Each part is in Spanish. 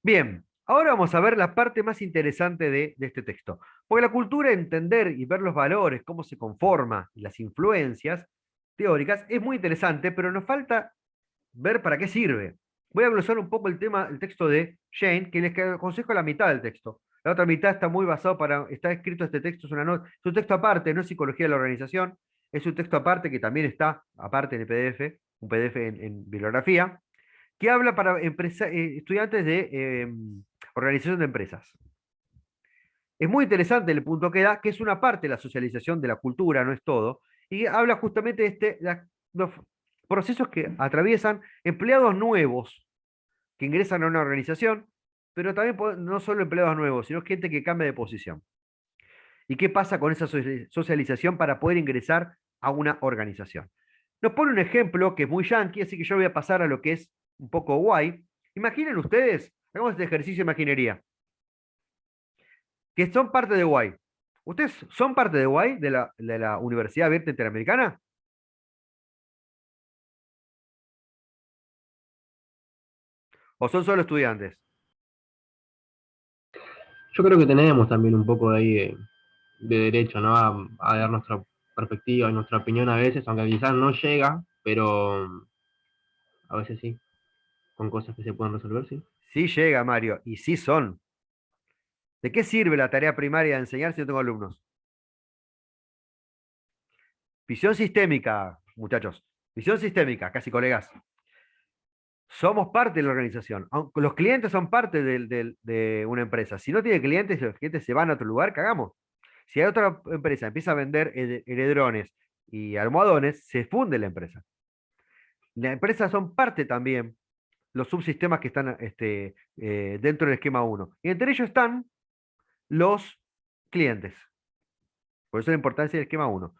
Bien, ahora vamos a ver la parte más interesante de este texto. Porque la cultura, entender y ver los valores, cómo se conforma, y las influencias teóricas, es muy interesante, pero nos falta ver para qué sirve. Voy a glosar un poco el texto de Jane, que les aconsejo la mitad del texto. La otra mitad está muy basado está escrito este texto, es un texto aparte, no es psicología de la organización, es un texto aparte que también está aparte en el PDF, un PDF en bibliografía, que habla para estudiantes de organización de empresas. Es muy interesante el punto que da, que es una parte de la socialización de la cultura, no es todo, y habla justamente de los procesos que atraviesan empleados nuevos que ingresan a una organización, pero también no solo empleados nuevos, sino gente que cambia de posición. ¿Y qué pasa con esa socialización para poder ingresar a una organización? Nos pone un ejemplo que es muy yankee, así que yo voy a pasar a lo que es un poco guay. Imaginen ustedes, hagamos este ejercicio de imaginería, que son parte de guay. ¿Ustedes son parte de guay, de la Universidad Abierta Interamericana? ¿O son solo estudiantes? Yo creo que tenemos también un poco de ahí de derecho, ¿no? A dar nuestra perspectiva y nuestra opinión a veces, aunque quizás no llega, pero a veces sí, con cosas que se pueden resolver, sí. Sí llega, Mario, y sí son. ¿De qué sirve la tarea primaria de enseñar si no tengo alumnos? Visión sistémica, muchachos. Visión sistémica, casi colegas. Somos parte de la organización. Aunque los clientes son parte de una empresa. Si no tiene clientes, si los clientes se van a otro lugar, cagamos. Si hay otra empresa empieza a vender heredrones y almohadones, se funde la empresa. La empresa son parte también los subsistemas que están dentro del esquema uno. Y entre ellos están los clientes. Por eso la importancia del esquema uno.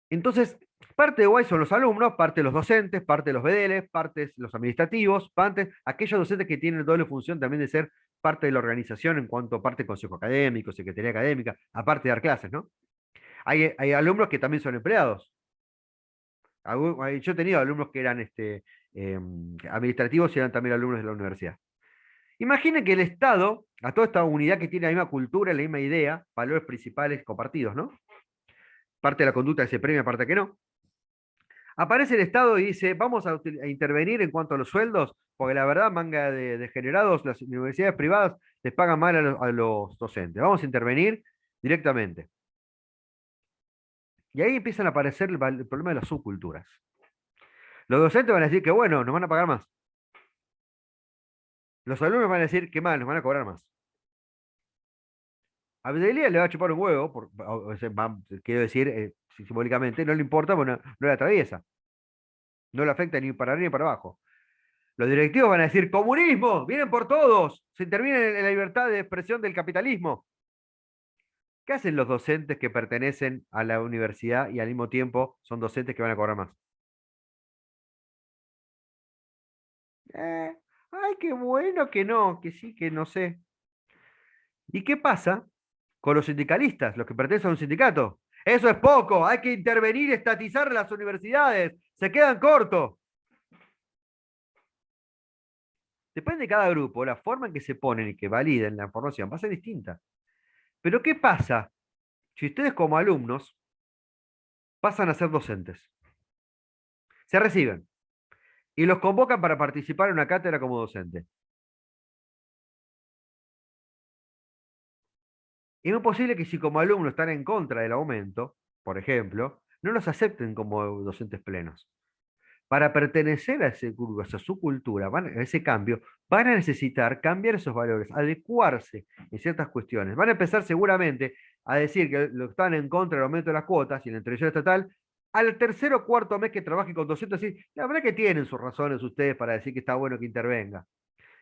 Entonces, parte de Guay son los alumnos, parte de los docentes, parte de los BDLs, parte de los administrativos, parte aquellos docentes que tienen doble función también de ser parte de la organización en cuanto a parte del consejo académico, secretaría académica, aparte de dar clases, ¿no? Hay alumnos que también son empleados. Yo he tenido alumnos que eran administrativos y eran también alumnos de la universidad. Imaginen que el Estado, a toda esta unidad que tiene la misma cultura, la misma idea, valores principales compartidos, ¿no? Parte de la conducta que se premia, parte que no. Aparece el Estado y dice, vamos a intervenir en cuanto a los sueldos, porque la verdad, manga de degenerados, las universidades privadas les pagan mal a los docentes. Vamos a intervenir directamente. Y ahí empiezan a aparecer el problema de las subculturas. Los docentes van a decir que bueno, nos van a pagar más. Los alumnos van a decir que mal, nos van a cobrar más. A Abdelia le va a chupar un huevo, quiero decir, simbólicamente, no le importa, bueno, no le atraviesa. No le afecta ni para arriba ni para abajo. Los directivos van a decir, comunismo, vienen por todos, se interviene en la libertad de expresión del capitalismo. ¿Qué hacen los docentes que pertenecen a la universidad y al mismo tiempo son docentes que van a cobrar más? Eh, Ay, qué bueno que no, que sí, que no sé. ¿Y qué pasa con los sindicalistas, los que pertenecen a un sindicato? Eso es poco, hay que intervenir y estatizar las universidades, se quedan cortos. Depende de cada grupo, la forma en que se ponen y que validen la información va a ser distinta. Pero ¿qué pasa si ustedes como alumnos pasan a ser docentes? Se reciben y los convocan para participar en una cátedra como docente. Es muy posible que si como alumnos están en contra del aumento, por ejemplo, no los acepten como docentes plenos. Para pertenecer a ese grupo, a su cultura, a ese cambio, van a necesitar cambiar esos valores, adecuarse en ciertas cuestiones. Van a empezar seguramente a decir que lo que están en contra del aumento de las cuotas y la intervención estatal. Al tercer o cuarto mes que trabajen con docentes, decir, la verdad que tienen sus razones ustedes para decir que está bueno que intervenga.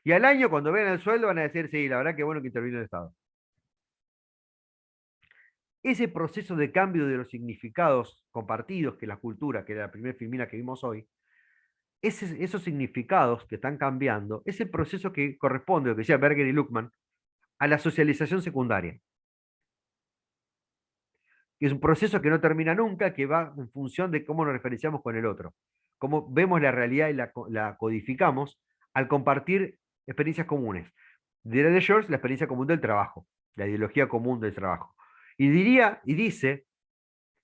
Y al año, cuando vean el sueldo, van a decir, sí, la verdad que bueno que intervino el Estado. Ese proceso de cambio de los significados compartidos que la cultura, que era la primera filmina que vimos hoy, esos significados que están cambiando, es el proceso que corresponde, lo que decía Berger y Luckman, a la socialización secundaria, que es un proceso que no termina nunca, que va en función de cómo nos referenciamos con el otro, cómo vemos la realidad y la codificamos al compartir experiencias comunes. Diría de George, la experiencia común del trabajo, la ideología común del trabajo. Y diría, y dice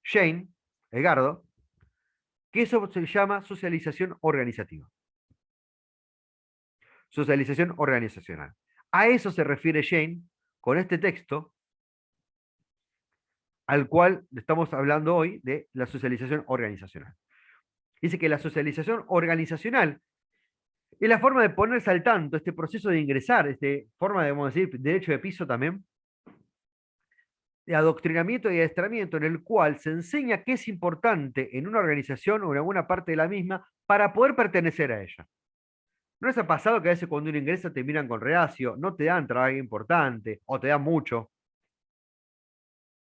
Jane, Edgardo, que eso se llama socialización organizativa. Socialización organizacional. A eso se refiere Jane con este texto al cual estamos hablando hoy de la socialización organizacional. Dice que la socialización organizacional es la forma de ponerse al tanto, este proceso de ingresar, esta forma de, vamos a decir, derecho de piso también, de adoctrinamiento y adiestramiento en el cual se enseña qué es importante en una organización o en alguna parte de la misma para poder pertenecer a ella. ¿No les ha pasado que a veces cuando uno ingresa te miran con reacio, no te dan trabajo importante o te dan mucho?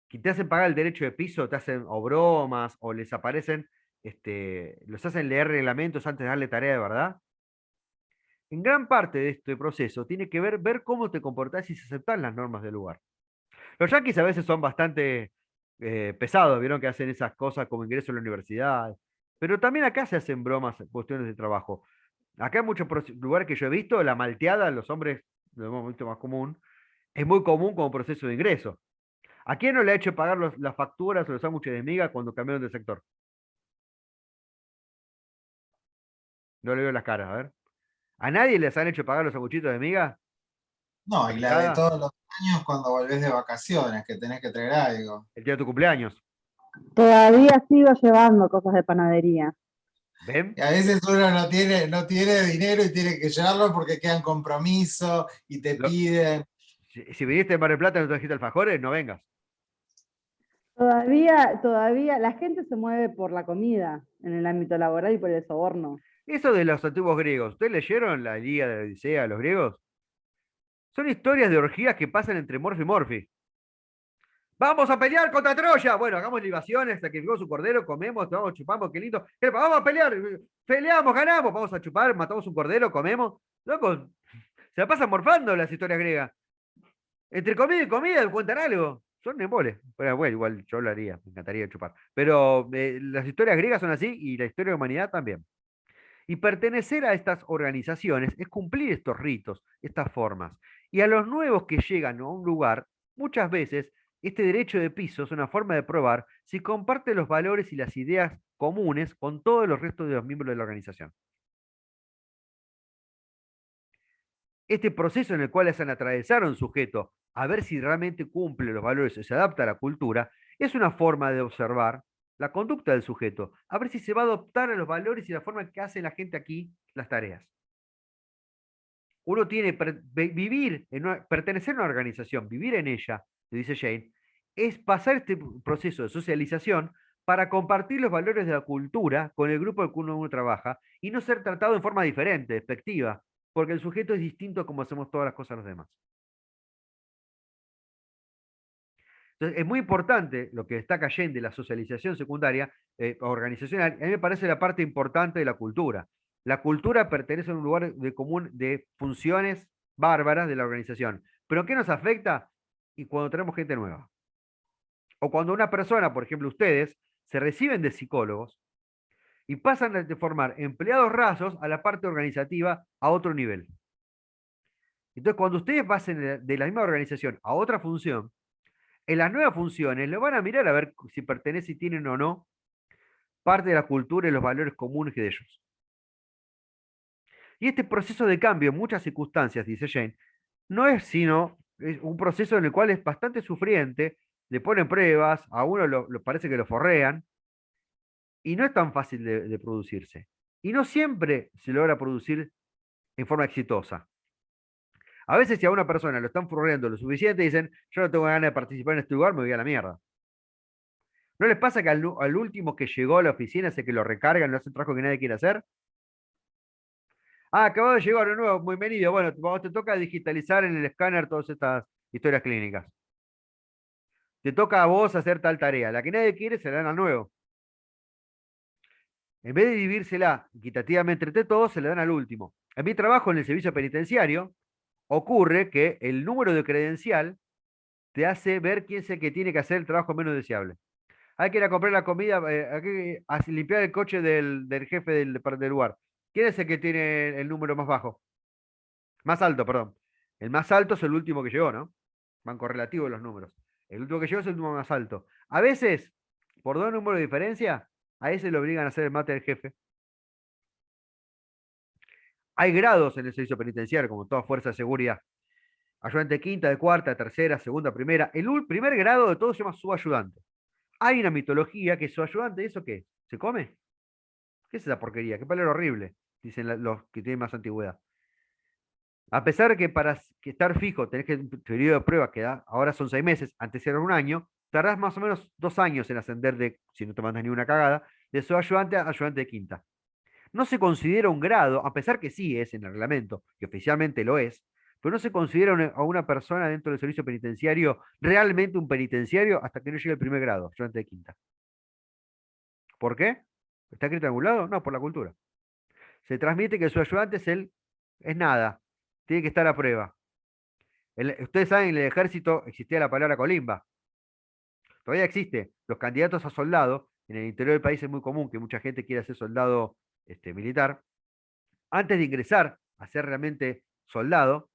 Que te hacen pagar el derecho de piso, te hacen o bromas o les aparecen, los hacen leer reglamentos antes de darle tarea de verdad. En gran parte de este proceso tiene que ver cómo te comportás y si aceptás las normas del lugar. Los yanquis a veces son bastante pesados, vieron que hacen esas cosas como ingreso a la universidad, pero también acá se hacen bromas, cuestiones de trabajo. Acá en muchos lugares que yo he visto, la malteada, los hombres, lo hemos visto más común, es muy común como proceso de ingreso. ¿A quién no le ha hecho pagar las facturas o los sándwiches de miga cuando cambiaron de sector? No le veo las caras, a ver. ¿A nadie les han hecho pagar los sanguchitos de miga? No, ¿La y la de picada? todos los años cuando volvés de vacaciones, que tenés que traer algo. El día de tu cumpleaños. Todavía sigo llevando cosas de panadería. ¿Ven? Y a veces uno no tiene dinero y tiene que llevarlo porque quedan compromisos y te Lo- piden. si viniste de Mar del Plata y no trajiste alfajores, no vengas. Todavía, la gente se mueve por la comida en el ámbito laboral y por el soborno. Eso de los antiguos griegos. ¿Ustedes leyeron la Ilíada de la Odisea, los griegos? Son historias de orgías que pasan entre Morphy y Morphy. ¡Vamos a pelear contra Troya! Bueno, hagamos libaciones, sacrificamos su cordero, comemos, tomamos, chupamos, qué lindo. Vamos a pelear, peleamos, ganamos, vamos a chupar, matamos un cordero, comemos. Loco, se la pasan morfando las historias griegas. Entre comida y comida cuentan algo. Son embole. Pero bueno, igual yo lo haría, me encantaría chupar. Pero las historias griegas son así y la historia de la humanidad también. Y pertenecer a estas organizaciones es cumplir estos ritos, estas formas. Y a los nuevos que llegan a un lugar, muchas veces este derecho de piso es una forma de probar si comparte los valores y las ideas comunes con todos los restos de los miembros de la organización. Este proceso en el cual hacen atravesar a un sujeto a ver si realmente cumple los valores o se adapta a la cultura, es una forma de observar la conducta del sujeto, a ver si se va a adoptar a los valores y la forma en que hace la gente aquí las tareas. Uno tiene vivir, pertenecer a una organización, vivir en ella, le dice Jane, es pasar este proceso de socialización para compartir los valores de la cultura con el grupo al que uno trabaja y no ser tratado en forma diferente, despectiva, porque el sujeto es distinto a como hacemos todas las cosas los demás. Entonces, es muy importante lo que destaca Jane de la socialización secundaria, organizacional, y a mí me parece la parte importante de la cultura. La cultura pertenece a un lugar de común de funciones bárbaras de la organización. ¿Pero qué nos afecta? Y cuando tenemos gente nueva. O cuando una persona, por ejemplo ustedes, se reciben de psicólogos y pasan de formar empleados rasos a la parte organizativa a otro nivel. Entonces, cuando ustedes pasen de la misma organización a otra función, en las nuevas funciones lo van a mirar a ver si pertenece y tienen o no parte de la cultura y los valores comunes que de ellos. Y este proceso de cambio en muchas circunstancias, dice Jane, no es sino es un proceso en el cual es bastante sufriente, le ponen pruebas, a uno parece que lo forrean, y no es tan fácil de producirse. Y no siempre se logra producir en forma exitosa. A veces si a una persona lo están forreando lo suficiente, dicen, yo no tengo ganas de participar en este lugar, me voy a la mierda. ¿No les pasa que al último que llegó a la oficina es el que lo recargan, no hace un trabajo que nadie quiere hacer? Ah, acabado de llegar de nuevo, bienvenido. Bueno, vos te toca digitalizar en el escáner todas estas historias clínicas. Te toca a vos hacer tal tarea. La que nadie quiere se la dan al nuevo. En vez de dividírsela equitativamente entre todos, se la dan al último. En mi trabajo en el servicio penitenciario, ocurre que el número de credencial te hace ver quién es el que tiene que hacer el trabajo menos deseable. Hay que ir a comprar la comida, hay que limpiar el coche del jefe del lugar. ¿Quién es el que tiene el número más bajo? Más alto, perdón. El más alto es el último que llegó, ¿no? Van correlativos los números. El último que llegó es el último más alto. A veces, por 2 números de diferencia, a ese lo obligan a hacer el mate del jefe. Hay grados en el servicio penitenciario, como toda fuerza de seguridad. Ayudante de quinta, de cuarta, de tercera, segunda, primera. El primer grado de todo se llama subayudante. Hay una mitología que subayudante, ¿eso qué? ¿Se come? ¿Qué es esa porquería? Qué palabra horrible, dicen los que tienen más antigüedad. A pesar de que para estar fijo tenés que un periodo de prueba que ahora son 6 meses, antes era un año, tardás más o menos 2 años en ascender de, si no te mandas ni una cagada, de subayudante a ayudante de quinta. No se considera un grado, a pesar que sí es en el reglamento, que oficialmente lo es, pero no se considera a una persona dentro del servicio penitenciario realmente un penitenciario hasta que no llegue el primer grado, ayudante de quinta. ¿Por qué? ¿Está escrito en algún lado? No, por la cultura. Se transmite que su ayudante es nada, tiene que estar a prueba. Ustedes saben, en el ejército existía la palabra colimba. Todavía existe. Los candidatos a soldado, en el interior del país es muy común que mucha gente quiera ser soldado militar. Antes de ingresar a ser realmente soldado,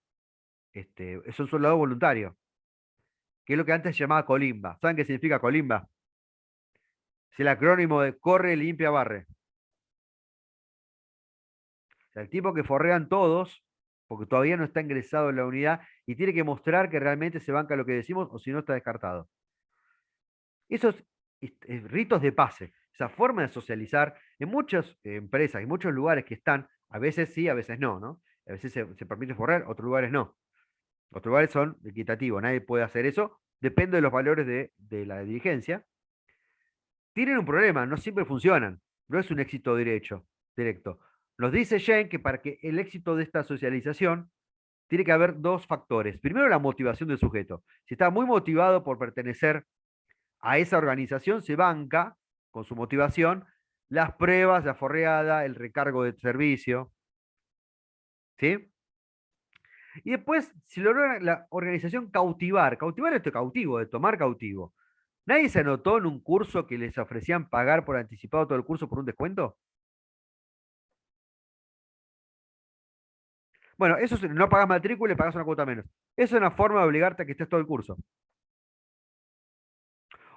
es un soldado voluntario, que es lo que antes se llamaba colimba. ¿Saben qué significa colimba? Es el acrónimo de corre, limpia, barre. O sea, el tipo que forrean todos, porque todavía no está ingresado en la unidad y tiene que mostrar que realmente se banca lo que decimos o si no está descartado. Esos ritos de pase, esa forma de socializar, en muchas empresas, en muchos lugares que están, a veces sí, a veces no, ¿no? A veces se permite forrar, otros lugares no. Otros lugares son equitativos, nadie puede hacer eso, depende de los valores de la dirigencia. Tienen un problema, no siempre funcionan, no es un éxito directo. Nos dice Jane que para que el éxito de esta socialización tiene que haber dos factores. Primero, la motivación del sujeto. Si está muy motivado por pertenecer a esa organización, se banca con su motivación las pruebas, la forreada, el recargo de servicio. ¿Sí? Y después, si logra la organización cautivar esto cautivo, de tomar cautivo. ¿Nadie se anotó en un curso que les ofrecían pagar por anticipado todo el curso por un descuento? Bueno, no pagas matrícula y pagas una cuota menos. Eso es una forma de obligarte a que estés todo el curso.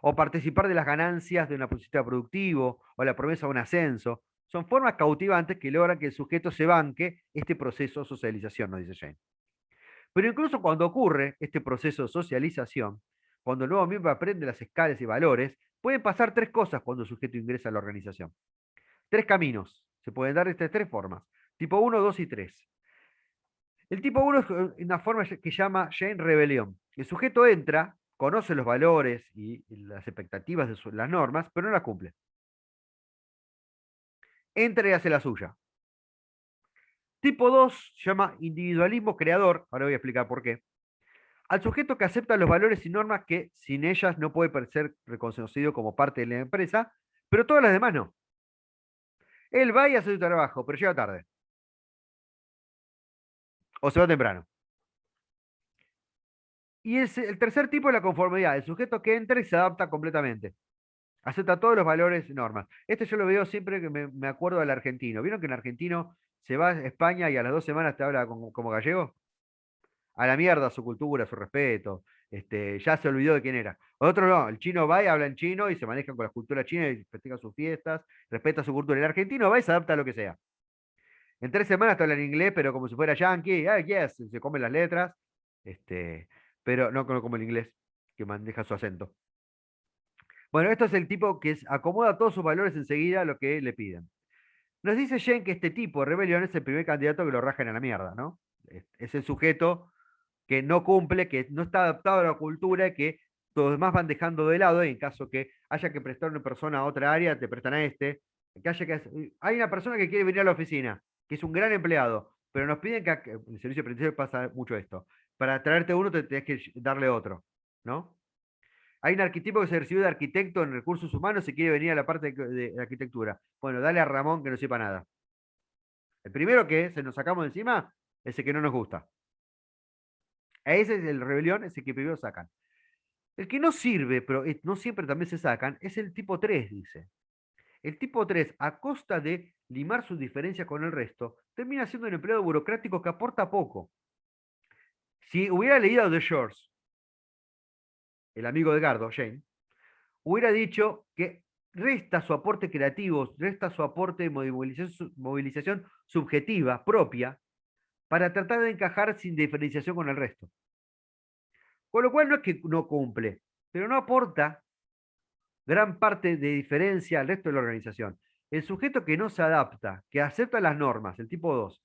O participar de las ganancias de una sistema productivo o la promesa de un ascenso. Son formas cautivantes que logran que el sujeto se banque este proceso de socialización, nos dice Jane. Pero incluso cuando ocurre este proceso de socialización, cuando el nuevo miembro aprende las escalas y valores, pueden pasar tres cosas cuando el sujeto ingresa a la organización. Tres caminos. Se pueden dar de estas tres formas. Tipo 1, 2 y 3. El tipo 1 es una forma que llama Jane rebelión. El sujeto entra, conoce los valores y las expectativas de las normas, pero no las cumple. Entra y hace la suya. Tipo 2 se llama individualismo creador. Ahora voy a explicar por qué. Al sujeto que acepta los valores y normas que sin ellas no puede ser reconocido como parte de la empresa, pero todas las demás no. Él va y hace su trabajo, pero llega tarde. O se va temprano. Y el tercer tipo es la conformidad, el sujeto que entra y se adapta completamente. Acepta todos los valores y normas. Esto yo lo veo siempre que me acuerdo del argentino. ¿Vieron que el argentino se va a España y a las 2 semanas te habla como gallego? A la mierda su cultura, su respeto. Ya se olvidó de quién era. Otro no, el chino va y habla en chino y se maneja con la cultura china y festeja sus fiestas, respeta su cultura. El argentino va y se adapta a lo que sea. En 3 semanas te habla en inglés, pero como si fuera yankee, yes, se come las letras, este, pero no como el inglés, que maneja su acento. Bueno, esto es el tipo que acomoda todos sus valores enseguida a lo que le piden. Nos dice Jen que este tipo de rebelión es el primer candidato que lo rajan a la mierda, ¿no? Es el sujeto que no cumple, que no está adaptado a la cultura y que todos demás van dejando de lado y en caso que haya que prestar una persona a otra área, te prestan a este. Hay una persona que quiere venir a la oficina, que es un gran empleado, pero nos piden que en el servicio penitenciario pasa mucho esto. Para traerte uno te tenés que darle otro, ¿no? Hay un arquetipo que se recibió de arquitecto en recursos humanos y quiere venir a la parte de arquitectura. Bueno, dale a Ramón que no sepa nada. El primero que se nos sacamos de encima es el que no nos gusta. Ese es el rebelión, ese que primero sacan. El que no sirve, pero no siempre también se sacan, es el tipo 3, dice. El tipo 3, a costa de limar sus diferencias con el resto, termina siendo un empleado burocrático que aporta poco. Si hubiera leído a The Shores, el amigo de Gardo, Jane, hubiera dicho que resta su aporte creativo, resta su aporte de movilización subjetiva, propia, para tratar de encajar sin diferenciación con el resto. Con lo cual no es que no cumple, pero no aporta gran parte de diferencia al resto de la organización. El sujeto que no se adapta, que acepta las normas, el tipo 2,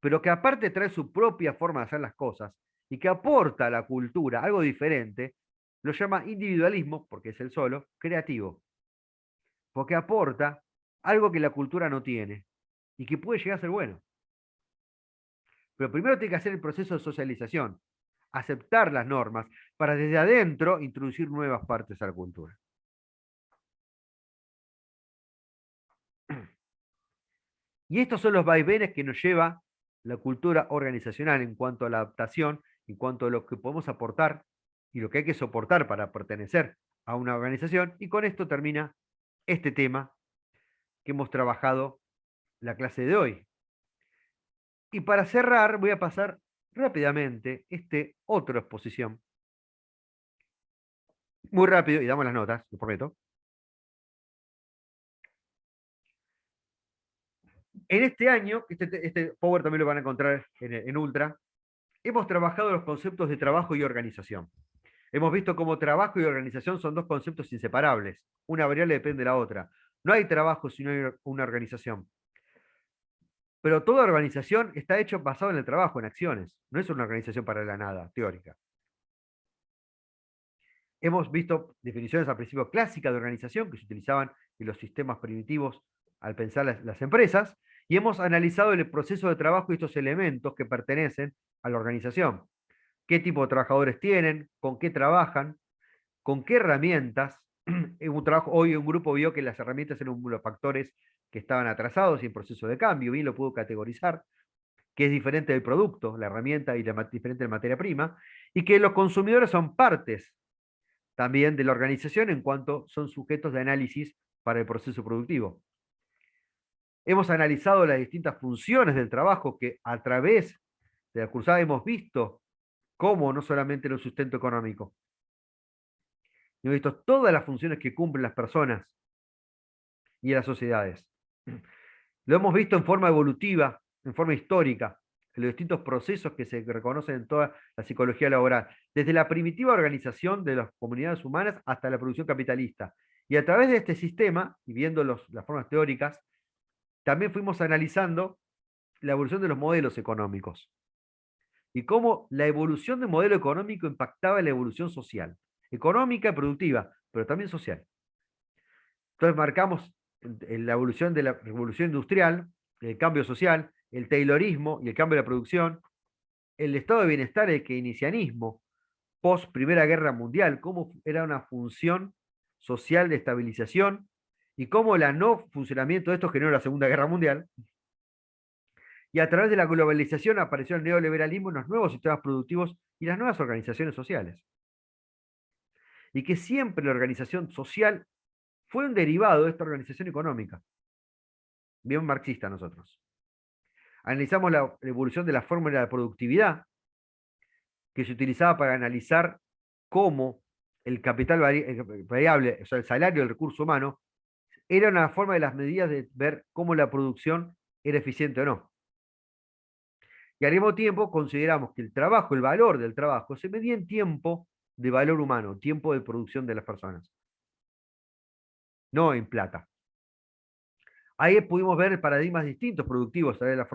pero que aparte trae su propia forma de hacer las cosas y que aporta a la cultura algo diferente, lo llama individualismo, porque es el solo, creativo. Porque aporta algo que la cultura no tiene y que puede llegar a ser bueno. Pero primero tiene que hacer el proceso de socialización, aceptar las normas, para desde adentro introducir nuevas partes a la cultura. Y estos son los vaivenes que nos lleva la cultura organizacional en cuanto a la adaptación, en cuanto a lo que podemos aportar y lo que hay que soportar para pertenecer a una organización. Y con esto termina este tema que hemos trabajado la clase de hoy. Y para cerrar voy a pasar rápidamente otra exposición. Muy rápido, y damos las notas, lo prometo. En este año, este Power también lo van a encontrar en Ultra, hemos trabajado los conceptos de trabajo y organización. Hemos visto cómo trabajo y organización son dos conceptos inseparables. Una variable depende de la otra. No hay trabajo si no hay una organización. Pero toda organización está hecha basada en el trabajo, en acciones. No es una organización para la nada, teórica. Hemos visto definiciones al principio clásicas de organización que se utilizaban en los sistemas primitivos al pensar las empresas, y hemos analizado el proceso de trabajo y estos elementos que pertenecen a la organización. ¿Qué tipo de trabajadores tienen? ¿Con qué trabajan? ¿Con qué herramientas? Hoy un grupo vio que las herramientas eran uno de los factores que estaban atrasados y en proceso de cambio, bien lo pudo categorizar, que es diferente del producto, la herramienta y diferente de la materia prima, y que los consumidores son partes también de la organización en cuanto son sujetos de análisis para el proceso productivo. Hemos analizado las distintas funciones del trabajo que a través de la cursada hemos visto cómo no solamente el sustento económico. Hemos visto todas las funciones que cumplen las personas y las sociedades. Lo hemos visto en forma evolutiva, en forma histórica, en los distintos procesos que se reconocen en toda la psicología laboral, desde la primitiva organización de las comunidades humanas hasta la producción capitalista. Y a través de este sistema, y viendo las formas teóricas, también fuimos analizando la evolución de los modelos económicos y cómo la evolución del modelo económico impactaba en la evolución social, económica y productiva, pero también social. Entonces marcamos en la evolución de la revolución industrial, el cambio social, el taylorismo y el cambio de la producción, el estado de bienestar, el keynesianismo, post Primera Guerra Mundial, cómo era una función social de estabilización y cómo la no funcionamiento de esto generó la Segunda Guerra Mundial. Y a través de la globalización apareció el neoliberalismo en los nuevos sistemas productivos y las nuevas organizaciones sociales. Y que siempre la organización social fue un derivado de esta organización económica. Bien marxista nosotros. Analizamos la evolución de la fórmula de productividad que se utilizaba para analizar cómo el capital variable, o sea, el salario del recurso humano, era una forma de las medidas de ver cómo la producción era eficiente o no. Y al mismo tiempo consideramos que el trabajo, el valor del trabajo, se medía en tiempo de valor humano, tiempo de producción de las personas, no en plata. Ahí pudimos ver paradigmas distintos productivos a través de la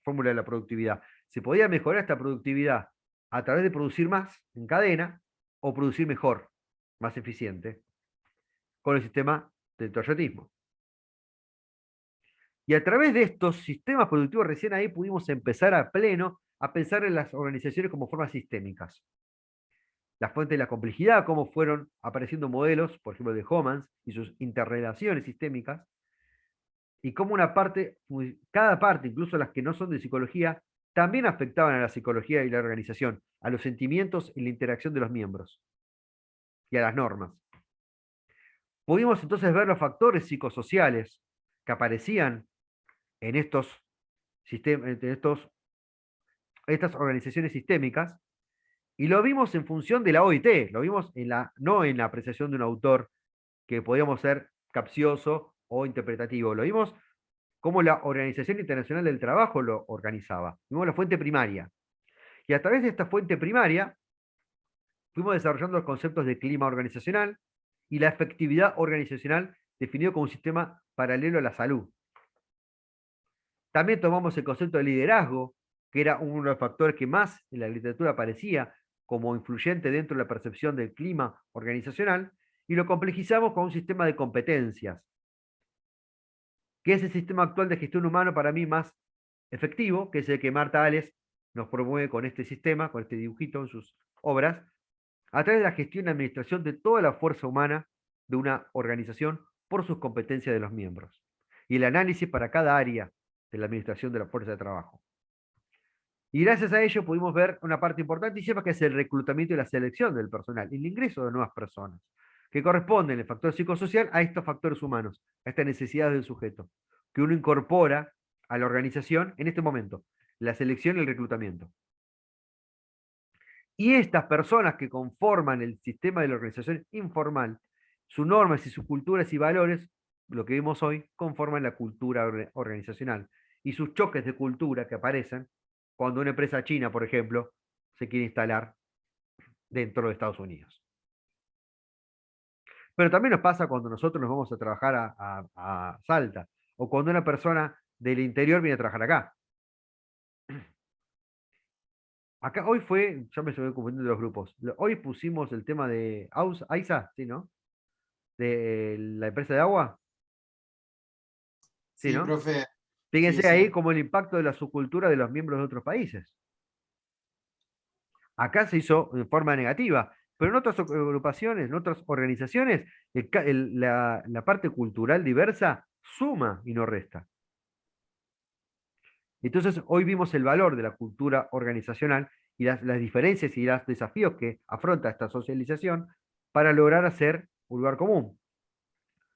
fórmula de la productividad. Se podía mejorar esta productividad a través de producir más en cadena o producir mejor, más eficiente, con el sistema del toyotismo. Y a través de estos sistemas productivos, recién ahí pudimos empezar a pleno a pensar en las organizaciones como formas sistémicas. La fuente de la complejidad, cómo fueron apareciendo modelos, por ejemplo, de Homans y sus interrelaciones sistémicas, y cómo cada parte, incluso las que no son de psicología, también afectaban a la psicología y la organización, a los sentimientos y la interacción de los miembros, y a las normas. Pudimos entonces ver los factores psicosociales que aparecían en estos sistemas, estas organizaciones sistémicas, y lo vimos en función de la OIT, lo vimos no en la apreciación de un autor que podíamos ser capcioso o interpretativo, lo vimos como la Organización Internacional del Trabajo lo organizaba, vimos la fuente primaria. Y a través de esta fuente primaria fuimos desarrollando los conceptos de clima organizacional y la efectividad organizacional definido como un sistema paralelo a la salud. También tomamos el concepto de liderazgo, que era uno de los factores que más en la literatura aparecía como influyente dentro de la percepción del clima organizacional, y lo complejizamos con un sistema de competencias, que es el sistema actual de gestión humano para mí más efectivo, que es el que Marta Ales nos promueve con este sistema, con este dibujito en sus obras, a través de la gestión y administración de toda la fuerza humana de una organización por sus competencias de los miembros, y el análisis para cada área de la administración de la fuerza de trabajo. Y gracias a ello pudimos ver una parte importantísima que es el reclutamiento y la selección del personal, el ingreso de nuevas personas, que corresponden en el factor psicosocial a estos factores humanos, a estas necesidades del sujeto, que uno incorpora a la organización en este momento, la selección y el reclutamiento. Y estas personas que conforman el sistema de la organización informal, sus normas y sus culturas y valores, lo que vimos hoy, conforman la cultura organizacional. Y sus choques de cultura que aparecen cuando una empresa china, por ejemplo, se quiere instalar dentro de Estados Unidos. Pero también nos pasa cuando nosotros nos vamos a trabajar a Salta, o cuando una persona del interior viene a trabajar acá. Acá hoy fue, ya me estoy confundiendo los grupos. Hoy pusimos el tema de AISA, ¿sí, no? De la empresa de agua. Sí, Sí, ¿no? profe. Fíjense Sí, ahí sí. como el impacto de la subcultura de los miembros de otros países. Acá se hizo en forma negativa, pero en otras agrupaciones, en otras organizaciones, la parte cultural diversa suma y no resta. Entonces, hoy vimos el valor de la cultura organizacional y las diferencias y los desafíos que afronta esta socialización para lograr hacer un lugar común.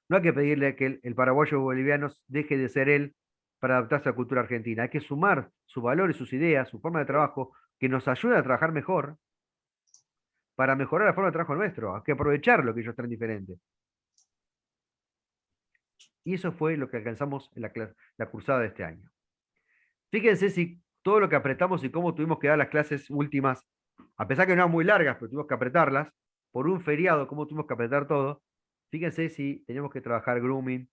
No hay que pedirle que el paraguayo boliviano deje de ser él para adaptarse a la cultura argentina. Hay que sumar sus valores, sus ideas, su forma de trabajo, que nos ayude a trabajar mejor para mejorar la forma de trabajo nuestro. Hay que aprovechar lo que ellos traen diferente. Y eso fue lo que alcanzamos en la cursada de este año. Fíjense si todo lo que apretamos y cómo tuvimos que dar las clases últimas, a pesar que no eran muy largas, pero tuvimos que apretarlas, por un feriado, cómo tuvimos que apretar todo. Fíjense si teníamos que trabajar grooming,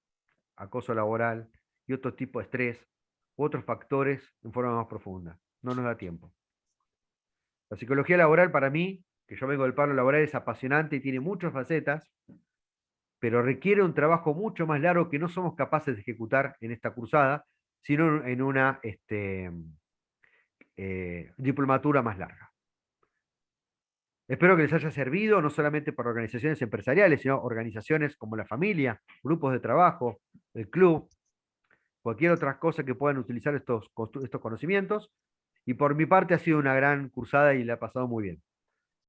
acoso laboral y otro tipo de estrés, u otros factores en forma más profunda. No nos da tiempo. La psicología laboral para mí, que yo vengo del palo laboral, es apasionante y tiene muchas facetas, pero requiere un trabajo mucho más largo que no somos capaces de ejecutar en esta cursada, sino en una diplomatura más larga. Espero que les haya servido, no solamente para organizaciones empresariales, sino organizaciones como la familia, grupos de trabajo, el club, cualquier otra cosa que puedan utilizar estos conocimientos. Y por mi parte ha sido una gran cursada y la he pasado muy bien.